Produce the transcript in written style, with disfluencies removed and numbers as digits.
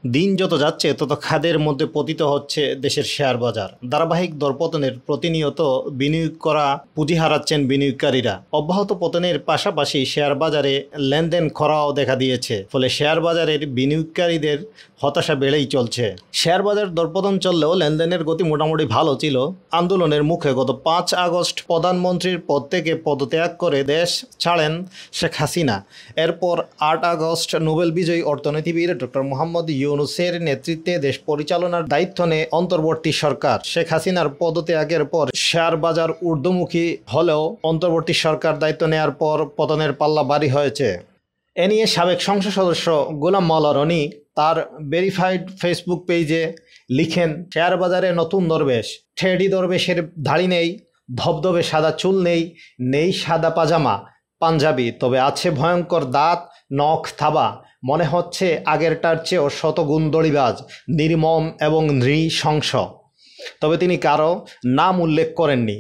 দিন যত যাচ্ছে তত খাদের মধ্যে পতিত হচ্ছে দেশের শেয়ার বাজার। ধারাবাহিক দরপতনের প্রতিনিয়ত বিনিয়োগ করা পুঁজি হারাচ্ছেন বিনিয়োগকারীরা। অব্যাহত পতনের পাশাপাশি শেয়ার বাজারে লেনদেন খরাও দেখা দিয়েছে, ফলে শেয়ার বাজারের বিনিয়োগকারীদের হতাশা বেড়েই চলছে। শেয়ার বাজার দরপতন চললেও লেনদেনের গতি মোটামুটি ভালো ছিল। আন্দোলনের মুখে গত 5 আগস্ট প্রধানমন্ত্রীর পদ থেকে পদত্যাগ করে দেশ ছাড়েন শেখ হাসিনা। এরপর 8 আগস্ট নোবেল বিজয়ী অর্থনীতিবিদ ডক্টর মোহাম্মদ ইউনূসের নেতৃত্বে দেশ পরিচালনার দায়িত্ব নেয় অন্তর্বর্তী সরকার। শেখ হাসিনার পদত্যাগের পর শেয়ার বাজার ঊর্ধ্বমুখী হলেও অন্তর্বর্তী সরকার দায়িত্ব নেওয়ার পর পতনের পাল্লা ভারী হয়েছে। এ নিয়ে সাবেক সংসদ সদস্য গোলাম মাওলা রনি তার ভেরিফাইড ফেসবুক পেজে লিখেন, শেয়ার বাজারে নতুন দরবেশ, টেডি দরবেশের দাড়ি নেই, ধবধবে সাদা চুল নেই, নেই সাদা পাজামা পাঞ্জাবি, তবে আছে ভয়ঙ্কর দাঁত, নখ, থাবা। মনে হচ্ছে আগেরটার চেয়েও শতগুণ দড়িবাজ, নির্মম এবং নৃশংস। তবে তিনি কারো নাম উল্লেখ করেননি।